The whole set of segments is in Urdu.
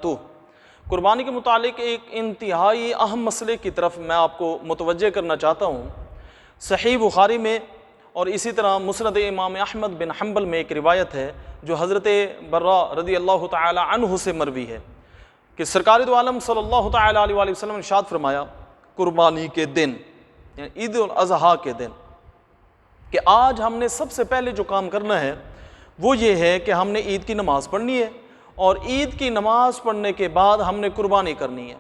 تو قربانی کے متعلق ایک انتہائی اہم مسئلے کی طرف میں آپ کو متوجہ کرنا چاہتا ہوں۔ صحیح بخاری میں اور اسی طرح مسند امام احمد بن حنبل میں ایک روایت ہے جو حضرت برا رضی اللہ تعالی عنہ سے مروی ہے کہ سرکار دو عالم صلی اللہ تعالی علیہ وآلہ وسلم نے ارشاد فرمایا قربانی کے دن یعنی عید الاضحیٰ کے دن کہ آج ہم نے سب سے پہلے جو کام کرنا ہے وہ یہ ہے کہ ہم نے عید کی نماز پڑھنی ہے اور عید کی نماز پڑھنے کے بعد ہم نے قربانی کرنی ہے،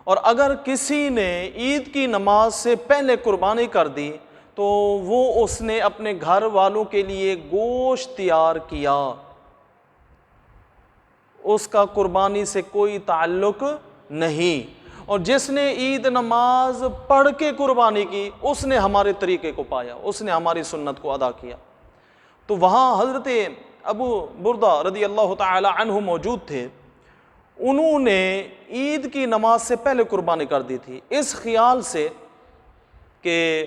اور اگر کسی نے عید کی نماز سے پہلے قربانی کر دی تو وہ اس نے اپنے گھر والوں کے لیے گوشت تیار کیا، اس کا قربانی سے کوئی تعلق نہیں، اور جس نے عید نماز پڑھ کے قربانی کی اس نے ہمارے طریقے کو پایا، اس نے ہماری سنت کو ادا کیا۔ تو وہاں حضرت ابو بردہ رضی اللہ تعالی عنہ موجود تھے، انہوں نے عید کی نماز سے پہلے قربانی کر دی تھی اس خیال سے کہ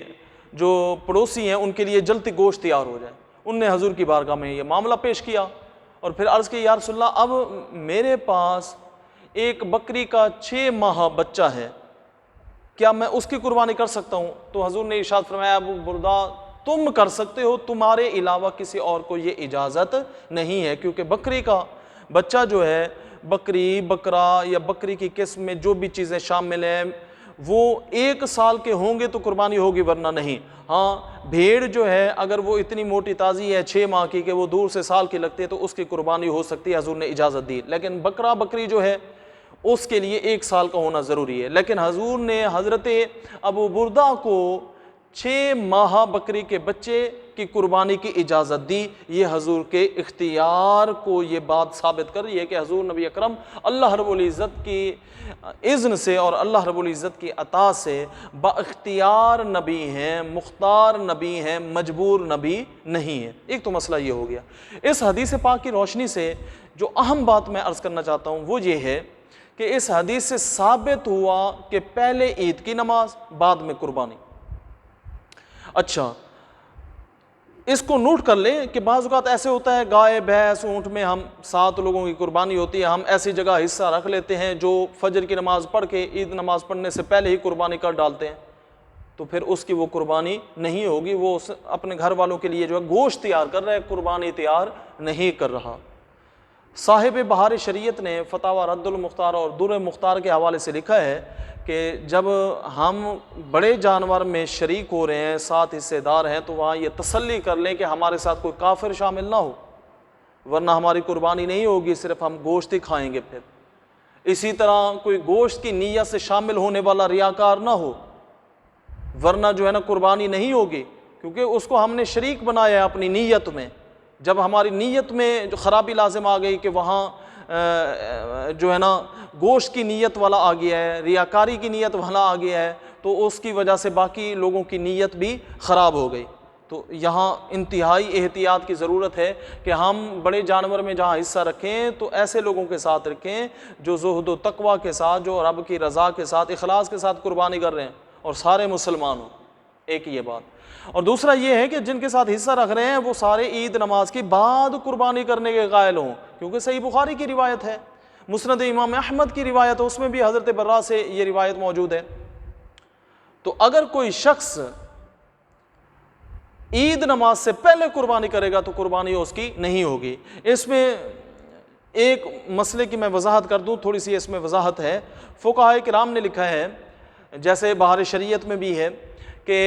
جو پڑوسی ہیں ان کے لیے جلدی گوشت تیار ہو جائے۔ ان نے حضور کی بارگاہ میں یہ معاملہ پیش کیا اور پھر عرض کی یا رسول اللہ اب میرے پاس ایک بکری کا 6 ماہ بچہ ہے، کیا میں اس کی قربانی کر سکتا ہوں؟ تو حضور نے ارشاد فرمایا ابو بردہ تم کر سکتے ہو، تمہارے علاوہ کسی اور کو یہ اجازت نہیں ہے، کیونکہ بکری کا بچہ جو ہے، بکری بکرا یا بکری کی قسم میں جو بھی چیزیں شامل ہیں وہ 1 سال کے ہوں گے تو قربانی ہوگی ورنہ نہیں۔ ہاں بھیڑ جو ہے اگر وہ اتنی موٹی تازی ہے 6 ماہ کی کہ وہ دور سے سال کی لگتی ہے تو اس کی قربانی ہو سکتی ہے، حضور نے اجازت دی، لیکن بکرا بکری جو ہے اس کے لیے 1 سال کا ہونا ضروری ہے۔ لیکن حضور نے حضرت ابو بردہ کو 6 ماہ بکری کے بچے کی قربانی کی اجازت دی۔ یہ حضور کے اختیار کو یہ بات ثابت کر رہی ہے کہ حضور نبی اکرم اللہ رب العزت کی اذن سے اور اللہ رب العزت کی عطا سے با اختیار نبی ہیں، مختار نبی ہیں، مجبور نبی نہیں ہیں۔ ایک تو مسئلہ یہ ہو گیا۔ اس حدیث پاک کی روشنی سے جو اہم بات میں عرض کرنا چاہتا ہوں وہ یہ ہے کہ اس حدیث سے ثابت ہوا کہ پہلے عید کی نماز بعد میں قربانی۔ اچھا اس کو نوٹ کر لیں کہ بعض اوقات ایسے ہوتا ہے گائے بھینس اونٹ میں ہم 7 لوگوں کی قربانی ہوتی ہے، ہم ایسی جگہ حصہ رکھ لیتے ہیں جو فجر کی نماز پڑھ کے عید نماز پڑھنے سے پہلے ہی قربانی کر ڈالتے ہیں، تو پھر اس کی وہ قربانی نہیں ہوگی، وہ اپنے گھر والوں کے لیے جو ہے گوشت تیار کر رہا ہے، قربانی تیار نہیں کر رہا۔ صاحب بہار شریعت نے فتاوی رد المختار اور در مختار کے حوالے سے لکھا ہے کہ جب ہم بڑے جانور میں شریک ہو رہے ہیں، 7 حصے دار ہیں، تو وہاں یہ تسلی کر لیں کہ ہمارے ساتھ کوئی کافر شامل نہ ہو، ورنہ ہماری قربانی نہیں ہوگی، صرف ہم گوشت ہی کھائیں گے۔ پھر اسی طرح کوئی گوشت کی نیت سے شامل ہونے والا ریاکار نہ ہو، ورنہ جو ہے نا قربانی نہیں ہوگی، کیونکہ اس کو ہم نے شریک بنایا ہے اپنی نیت میں۔ جب ہماری نیت میں جو خرابی لازم آ گئی کہ وہاں جو ہے نا گوشت کی نیت والا آ گیا ہے، ریاکاری کی نیت والا آ گیا ہے، تو اس کی وجہ سے باقی لوگوں کی نیت بھی خراب ہو گئی۔ تو یہاں انتہائی احتیاط کی ضرورت ہے کہ ہم بڑے جانور میں جہاں حصہ رکھیں تو ایسے لوگوں کے ساتھ رکھیں جو زہد و تقوی کے ساتھ، جو رب کی رضا کے ساتھ، اخلاص کے ساتھ قربانی کر رہے ہیں اور سارے مسلمان ہوں۔ ایک یہ بات، اور دوسرا یہ ہے کہ جن کے ساتھ حصہ رکھ رہے ہیں وہ سارے عید نماز کے بعد قربانی کرنے کے قائل ہوں، کیونکہ صحیح بخاری کی روایت ہے، مسند امام احمد کی روایت ہے، اس میں بھی حضرت برا سے یہ روایت موجود ہے۔ تو اگر کوئی شخص عید نماز سے پہلے قربانی کرے گا تو قربانی اس کی نہیں ہوگی۔ اس میں ایک مسئلے کی میں وضاحت کر دوں، تھوڑی سی اس میں وضاحت ہے۔ فقہاء کرام نے لکھا ہے، جیسے بہار شریعت میں بھی ہے کہ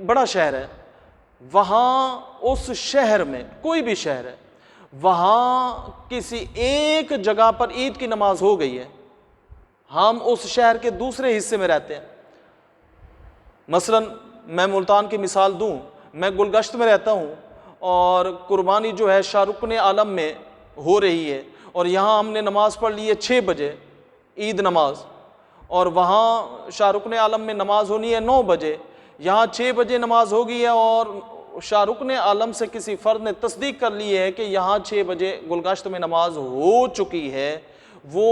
بڑا شہر ہے، وہاں اس شہر میں کوئی بھی شہر ہے، وہاں کسی ایک جگہ پر عید کی نماز ہو گئی ہے، ہم اس شہر کے دوسرے حصے میں رہتے ہیں، مثلا میں ملتان کی مثال دوں، میں گلگشت میں رہتا ہوں اور قربانی جو ہے شاہ رکن عالم میں ہو رہی ہے، اور یہاں ہم نے نماز پڑھ لی ہے 6 بجے عید نماز، اور وہاں شاہ رکن عالم میں نماز ہونی ہے 9 بجے، یہاں 6 بجے نماز ہو گئی ہے، اور شاہ رکن عالم سے کسی فرد نے تصدیق کر لی ہے کہ یہاں 6 بجے گلگشت میں نماز ہو چکی ہے، وہ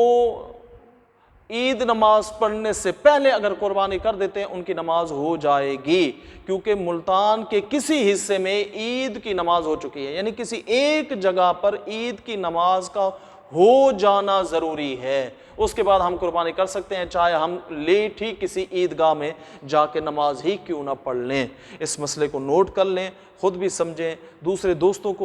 عید نماز پڑھنے سے پہلے اگر قربانی کر دیتے ہیں ان کی نماز ہو جائے گی، کیونکہ ملتان کے کسی حصے میں عید کی نماز ہو چکی ہے، یعنی کسی ایک جگہ پر عید کی نماز کا ہو جانا ضروری ہے، اس کے بعد ہم قربانی کر سکتے ہیں، چاہے ہم لیٹ ہی کسی عیدگاہ میں جا کے نماز ہی کیوں نہ پڑھ لیں۔ اس مسئلے کو نوٹ کر لیں، خود بھی سمجھیں، دوسرے دوستوں کو